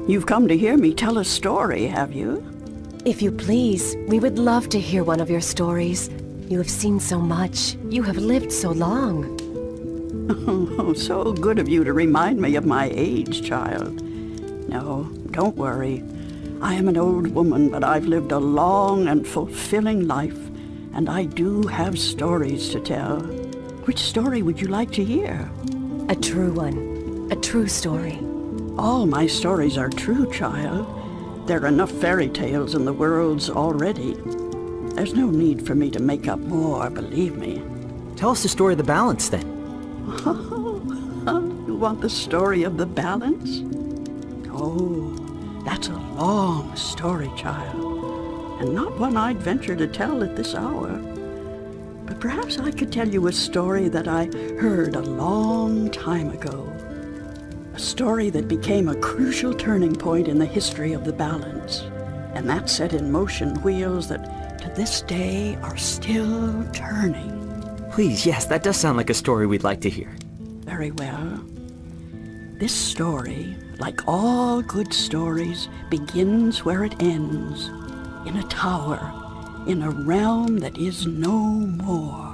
You've come to hear me tell a story, have you? If you please, we would love to hear one of your stories. You have seen so much. You have lived so long. Oh, so good of you to remind me of my age, child. No, don't worry. I am an old woman, but I've lived a long and fulfilling life, and I do have stories to tell. Which story would you like to hear? A true one. A true story. All my stories are true, child. There are enough fairy tales in the worlds already. There's no need for me to make up more, believe me. Tell us the story of the balance, then. You want the story of the balance? Oh, that's a long story, child, and not one I'd venture to tell at this hour. But perhaps I could tell you a story that I heard a long time ago. A story that became a crucial turning point in the history of the balance, and that set in motion wheels that to this day are still turning. Please, yes, that does sound like a story we'd like to hear. Very well. This story, like all good stories, begins where it ends, in a tower, in a realm that is no more.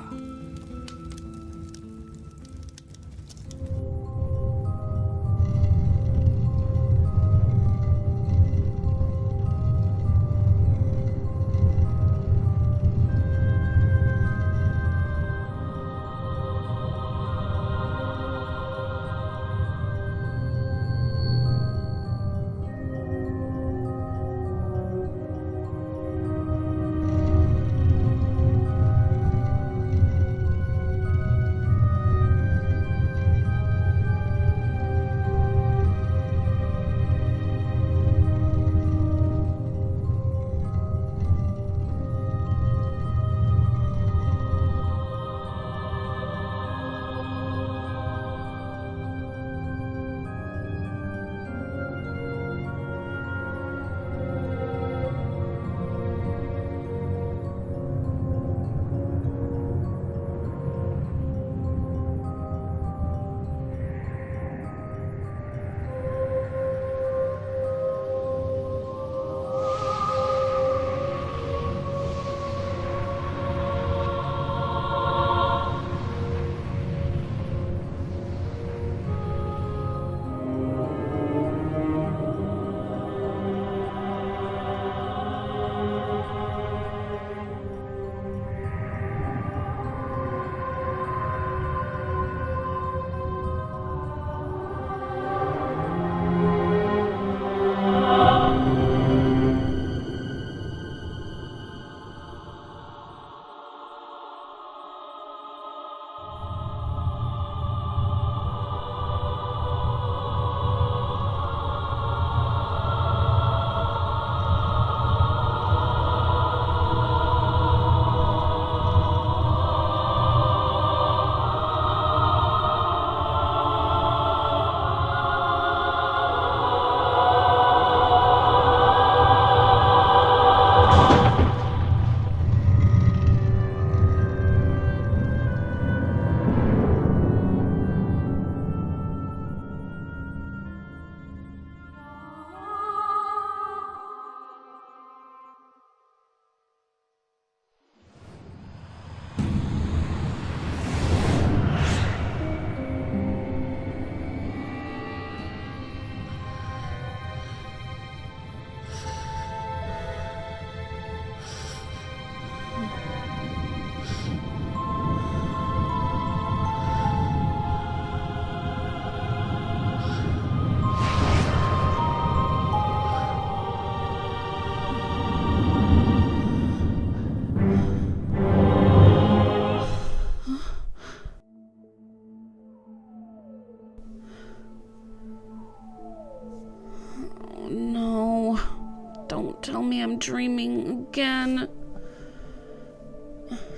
Tell me I'm dreaming again.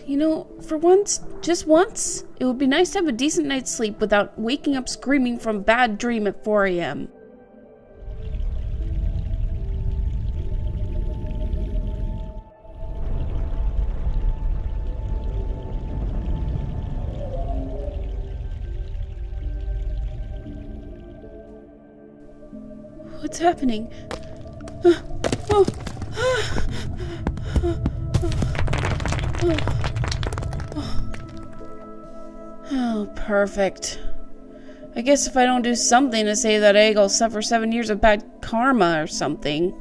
You know, for once, just once, it would be nice to have a decent night's sleep without waking up screaming from a bad dream at 4 a.m. What's happening? Oh, perfect. I guess if I don't do something to save that egg, I'll suffer 7 years of bad karma or something.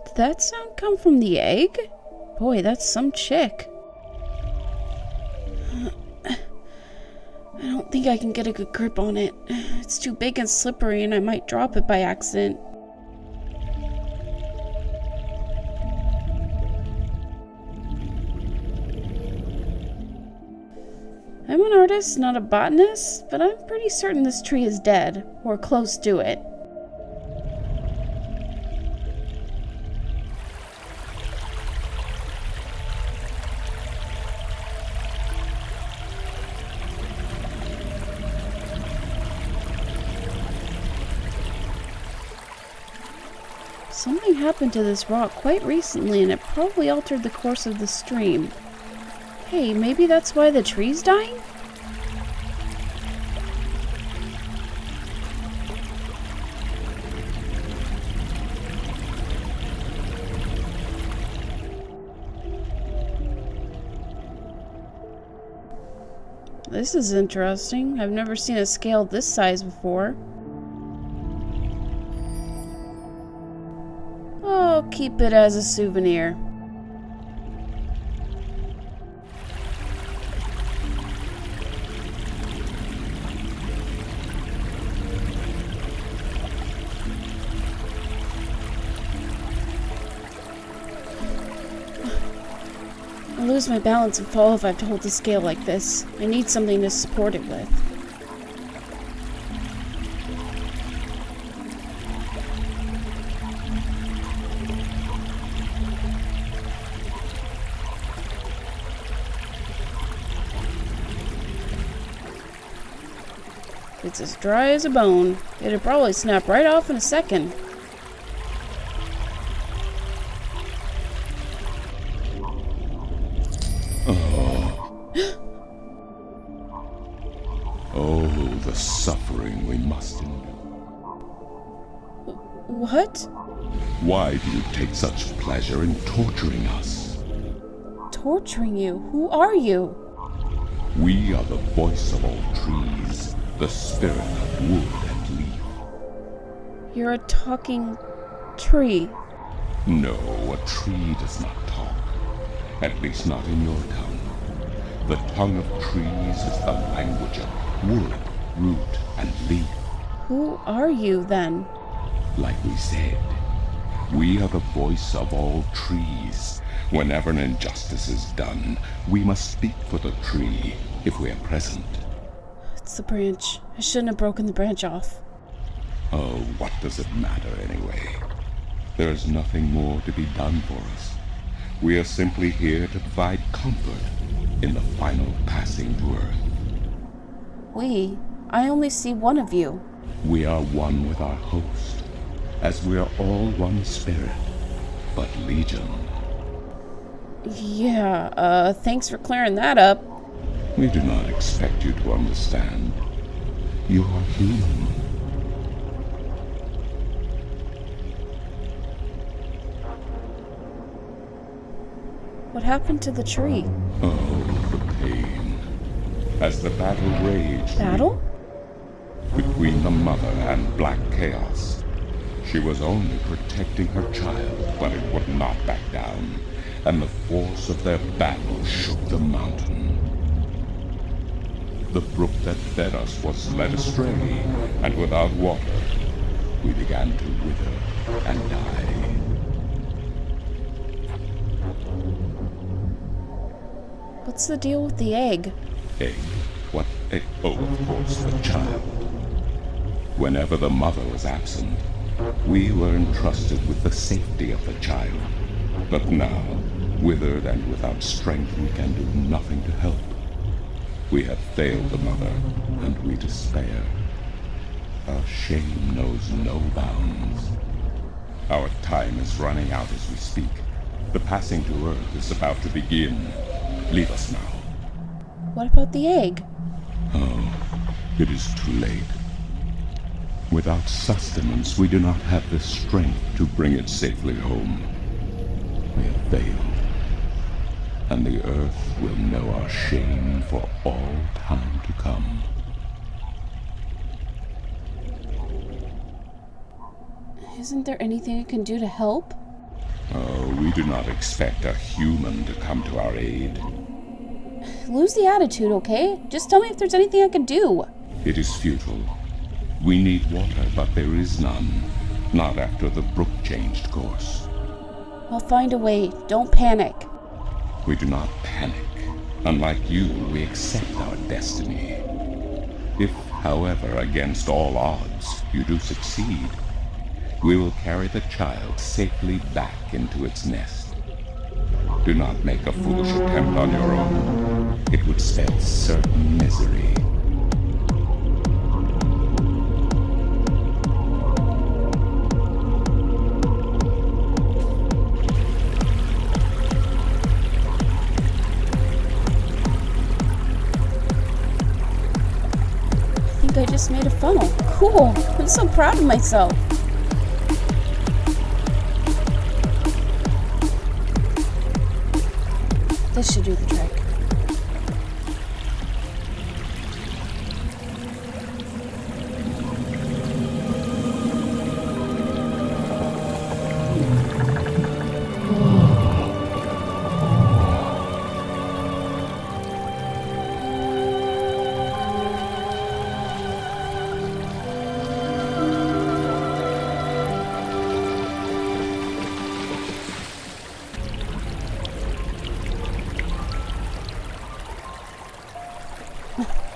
Did that sound come from the egg? Boy, that's some chick. I don't think I can get a good grip on it. It's too big and slippery and I might drop it by accident. I'm an artist, not a botanist, but I'm pretty certain this tree is dead, or close to it. Something happened to this rock quite recently and it probably altered the course of the stream. Hey, maybe that's why the tree's dying? This is interesting. I've never seen a scale this size before. I'll keep it as a souvenir. I'll lose my balance and fall if I have to hold the scale like this. I need something to support it with. It's as dry as a bone. It'd probably snap right off in a second. Oh, the suffering we must endure. What? Why do you take such pleasure in torturing us? Torturing you? Who are you? We are the voice of all trees, the spirit of wood and leaf. You're a talking tree. No, a tree does not talk. At least not in your tongue. The tongue of trees is the language of wood, root, and leaf. Who are you, then? Like we said, we are the voice of all trees. Whenever an injustice is done, we must speak for the tree if we are present. It's the branch. I shouldn't have broken the branch off. Oh, what does it matter anyway? There is nothing more to be done for us. We are simply here to provide comfort in the final passing to Earth. I only see one of you. We are one with our host, as we are all one spirit, but legion. Yeah, thanks for clearing that up. We do not expect you to understand. You are human. What happened to the tree? Oh, the pain. As the battle raged Battle? between the mother and Black Chaos, she was only protecting her child, but it would not back down, and the force of their battle shook the mountain. The brook that fed us was led astray, and without water, we began to wither and die. What's the deal with the egg? Egg? What egg? Oh, of course, the child. Whenever the mother was absent, we were entrusted with the safety of the child. But now, withered and without strength, we can do nothing to help. We have failed the mother, and we despair. Our shame knows no bounds. Our time is running out as we speak. The passing to Earth is about to begin. Leave us now. What about the egg? It is too late. Without sustenance, we do not have the strength to bring it safely home. We have failed, and the Earth will know our shame for all time to come. Isn't there anything I can do to help? Oh, we do not expect a human to come to our aid. Lose the attitude, okay? Just tell me if there's anything I can do. It is futile. We need water, but there is none. Not after the brook changed course. I'll find a way. Don't panic. We do not panic. Unlike you, we accept our destiny. If, however, against all odds, you do succeed, we will carry the child safely back into its nest. Do not make a foolish attempt on your own. It would spell certain misery. I think I just made a funnel. Cool. I'm so proud of myself. This should do the trick.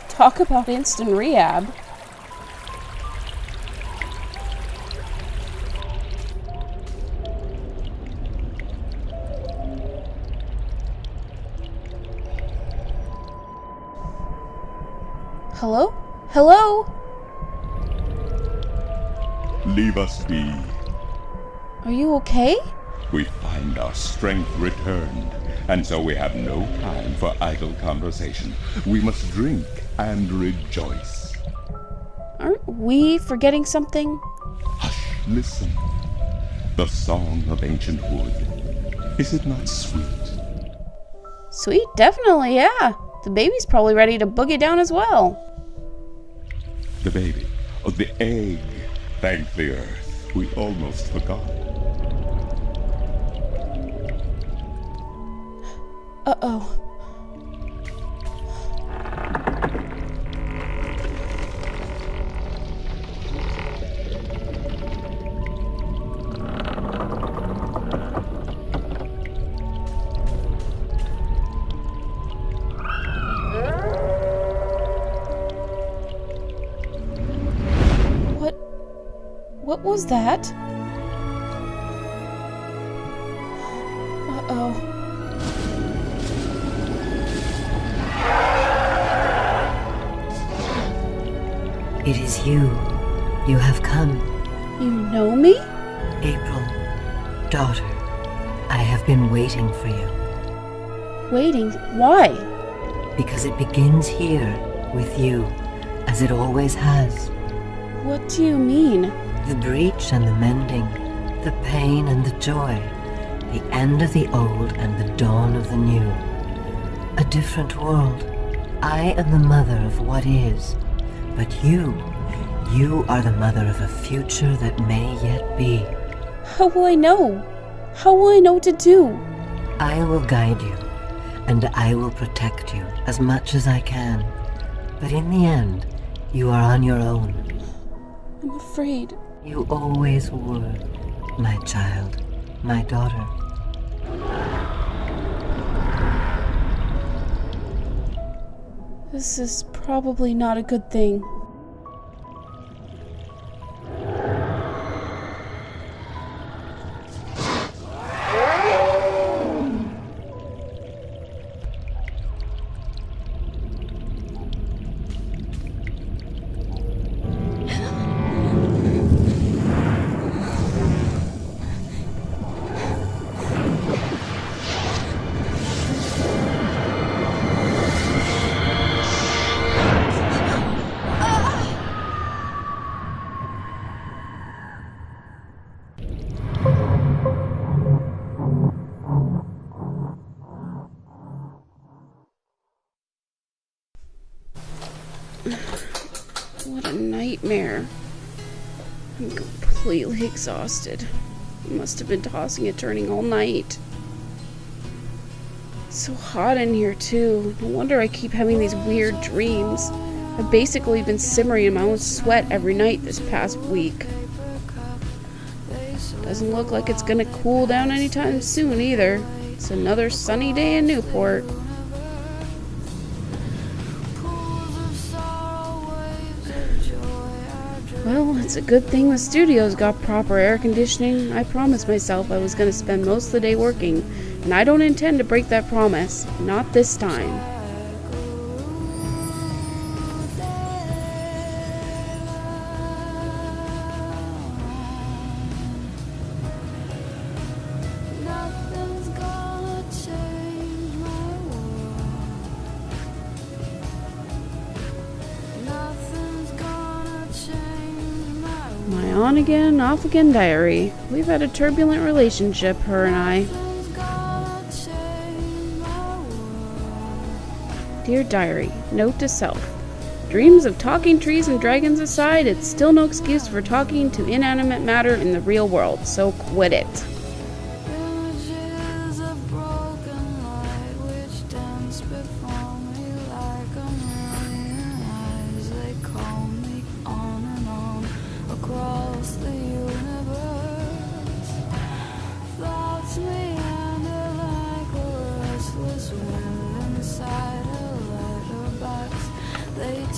Talk about instant rehab. Hello? Hello? Leave us be. Are you okay? We find our strength returned, and so we have no time for idle conversation. We must drink and rejoice. Aren't we forgetting something? Hush, listen. The song of ancient wood. Is it not sweet? Sweet, definitely, yeah. The baby's probably ready to boogie down as well. The baby. Oh, the egg. Thank the earth. We almost forgot. Uh-oh. What was that? Uh-oh. It is you. You have come. You know me? April, daughter, I have been waiting for you. Waiting? Why? Because it begins here, with you, as it always has. What do you mean? The breach and the mending, the pain and the joy, the end of the old and the dawn of the new. A different world. I am the mother of what is, but you are the mother of a future that may yet be. How will I know? How will I know what to do? I will guide you, and I will protect you as much as I can. But in the end, you are on your own. I'm afraid. You always were, my child, my daughter. This is probably not a good thing. nightmare. I'm completely exhausted. I must have been tossing and turning all night. It's so hot in here too. No wonder I keep having these weird dreams. I've basically been simmering in my own sweat every night this past week. Doesn't look like it's gonna cool down anytime soon either. It's another sunny day in Newport. Well, it's a good thing the studio's got proper air conditioning. I promised myself I was going to spend most of the day working, and I don't intend to break that promise. Not this time. My on-again, off-again diary. We've had a turbulent relationship, her and I. Dear diary, note to self. Dreams of talking trees and dragons aside, it's still no excuse for talking to inanimate matter in the real world, so quit it.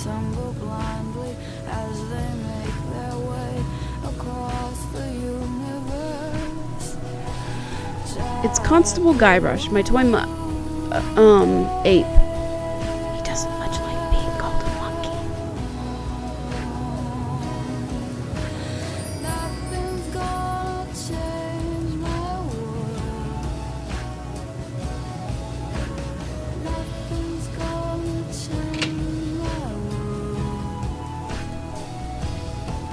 Tumble blindly as they make their way across the universe. It's Constable Guybrush, my toy ape. He doesn't much like being called a monkey. Nothing's gonna change my world. Nothing's gonna change my world.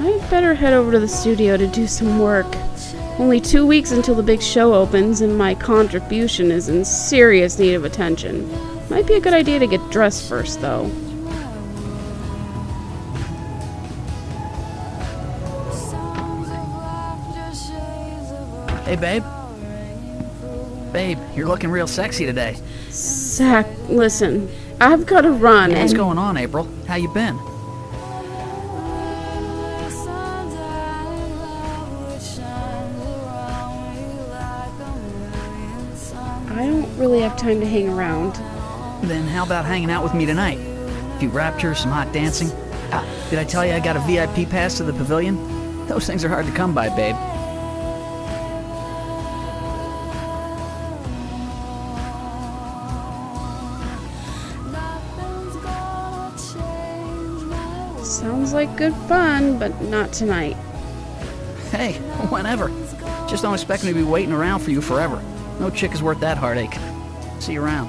I'd better head over to the studio to do some work. Only 2 weeks until the big show opens, and my contribution is in serious need of attention. Might be a good idea to get dressed first, though. Hey, babe. Babe, you're looking real sexy today. Zach, listen. I've got to run. What's going on, April? How you been? I don't really have time to hang around. Then how about hanging out with me tonight? A few raptures, some hot dancing. Did I tell you I got a VIP pass to the pavilion? Those things are hard to come by, babe. Sounds like good fun, but not tonight. Hey, whenever. Just don't expect me to be waiting around for you forever. No chick is worth that heartache. See you around.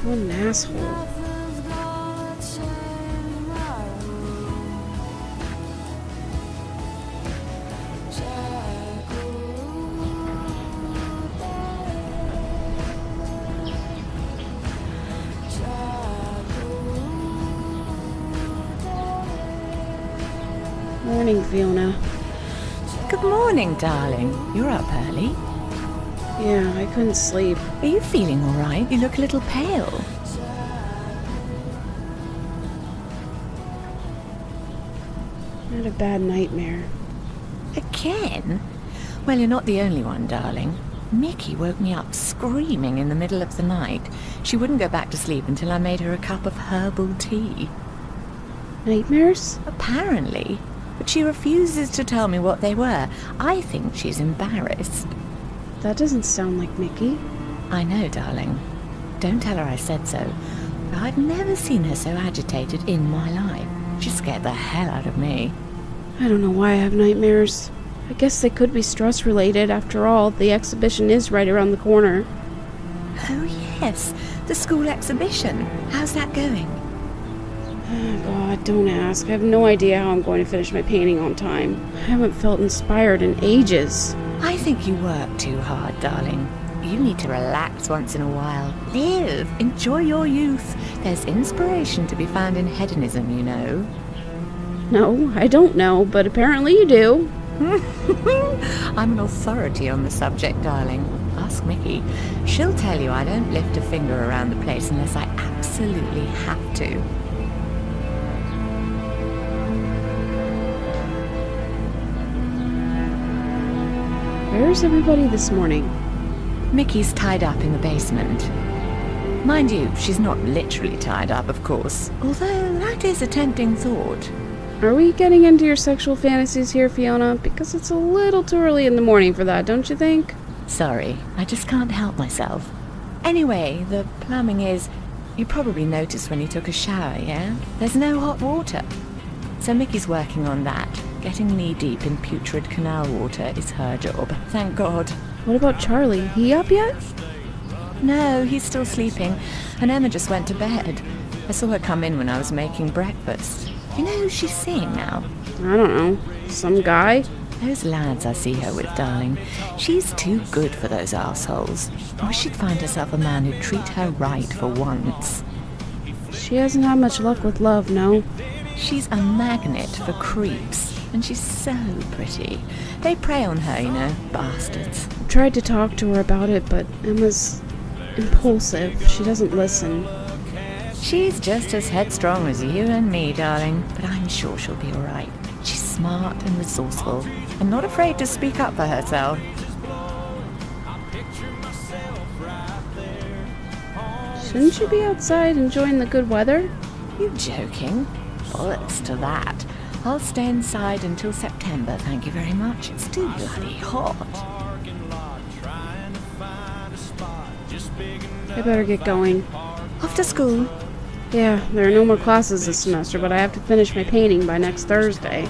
What an asshole. Morning, Fiona. Good morning, darling. You're up early. Yeah, I couldn't sleep. Are you feeling all right? You look a little pale. I had a bad nightmare. Again? Well, you're not the only one, darling. Mickey woke me up screaming in the middle of the night. She wouldn't go back to sleep until I made her a cup of herbal tea. Nightmares? Apparently. But she refuses to tell me what they were. I think she's embarrassed. That doesn't sound like Mickey. I know, darling. Don't tell her I said so. But I've never seen her so agitated in my life. She scared the hell out of me. I don't know why I have nightmares. I guess they could be stress-related. After all, the exhibition is right around the corner. Oh, yes. The school exhibition. How's that going? Oh, God, don't ask. I have no idea how I'm going to finish my painting on time. I haven't felt inspired in ages. I think you work too hard, darling. you need to relax once in a while. Live. Enjoy your youth. There's inspiration to be found in hedonism, you know. No, I don't know, but apparently you do. I'm an authority on the subject, darling. Ask Mickey. She'll tell you I don't lift a finger around the place unless I absolutely have to. Where's everybody this morning? Mickey's tied up in the basement. Mind you, she's not literally tied up, of course, although that is a tempting thought. Are we getting into your sexual fantasies here, Fiona? Because it's a little too early in the morning for that, don't you think? Sorry, I just can't help myself. Anyway, the plumbing is... You probably noticed when you took a shower, yeah? There's no hot water. So Mickey's working on that. Getting knee-deep in putrid canal water is her job, thank God. What about Charlie? He up yet? No, he's still sleeping, and Emma just went to bed. I saw her come in when I was making breakfast. You know who she's seeing now? I don't know. Some guy? Those lads I see her with, darling. She's too good for those assholes. I wish she'd find herself a man who'd treat her right for once. She hasn't had much luck with love, no. She's a magnet for creeps, and she's so pretty. They prey on her, you know, bastards. I tried to talk to her about it, but Emma's impulsive. She doesn't listen. She's just as headstrong as you and me, darling, but I'm sure she'll be all right. She's smart and resourceful, and not afraid to speak up for herself. Shouldn't you be outside enjoying the good weather? You joking? Bollocks to that. I'll stay inside until September, thank you very much. It's too bloody hot. I better get going. Off to school. Yeah, there are no more classes this semester, but I have to finish my painting by next Thursday.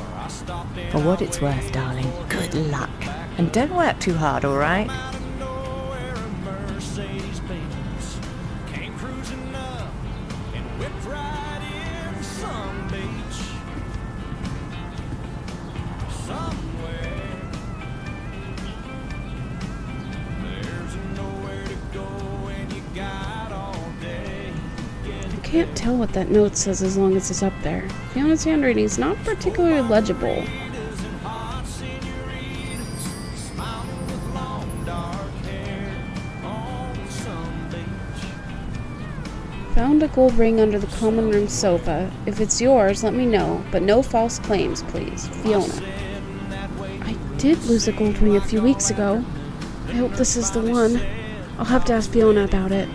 For what it's worth, darling, good luck. And don't work too hard, all right? I can't tell what that note says as long as it's up there. Fiona's handwriting is not particularly legible. Found a gold ring under the common room sofa. If it's yours, let me know, but no false claims, please. Fiona. I did lose a gold ring a few weeks ago. I hope this is the one. I'll have to ask Fiona about it.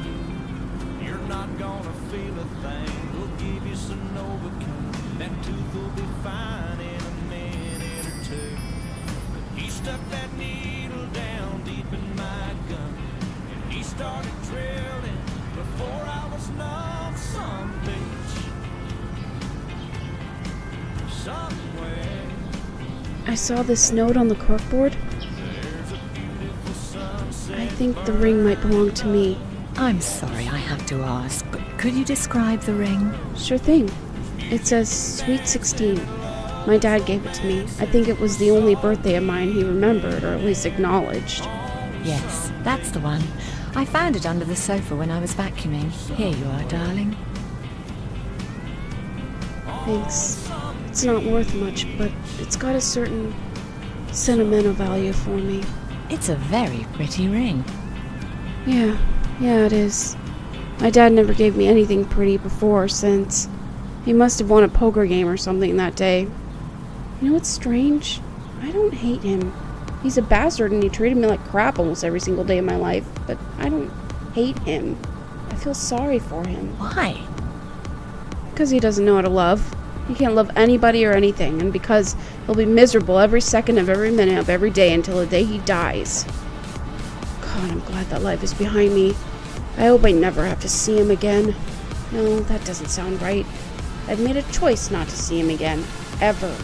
I saw this note on the corkboard. I think the ring might belong to me. I'm sorry I have to ask, but could you describe the ring? Sure thing. It says Sweet 16. My dad gave it to me. I think it was the only birthday of mine he remembered, or at least acknowledged. Yes, that's the one. I found it under the sofa when I was vacuuming. Here you are, darling. Thanks. It's not worth much, but it's got a certain sentimental value for me. It's a very pretty ring. Yeah, it is. My dad never gave me anything pretty before or since. He must have won a poker game or something that day. You know what's strange? I don't hate him. He's a bastard and he treated me like crap almost every single day of my life, but I don't hate him. I feel sorry for him. Why? Because he doesn't know how to love. He can't love anybody or anything, and because he'll be miserable every second of every minute of every day until the day he dies. God, I'm glad that life is behind me. I hope I never have to see him again. No, that doesn't sound right. I've made a choice not to see him again. Ever.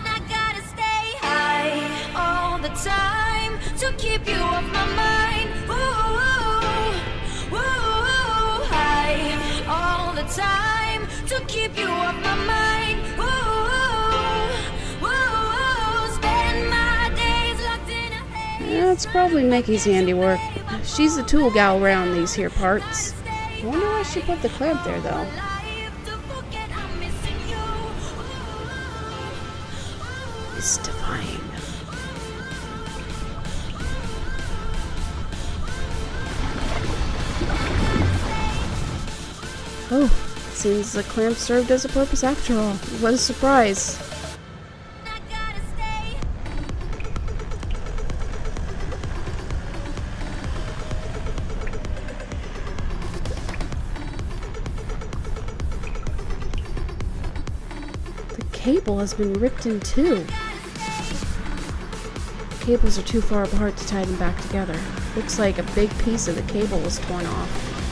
I gotta stay high all the time to keep you off my mind. Ooh, high all the time to keep you off my mind. Ooh, stay That's probably Mickey's handiwork. She's the tool gal around these here parts. I wonder why she put the clamp there, though. Mystifying. Oh, seems the clamp served as a purpose after all. What a surprise. The cable has been ripped in two. Cables are too far apart to tie them back together. Looks like a big piece of the cable was torn off.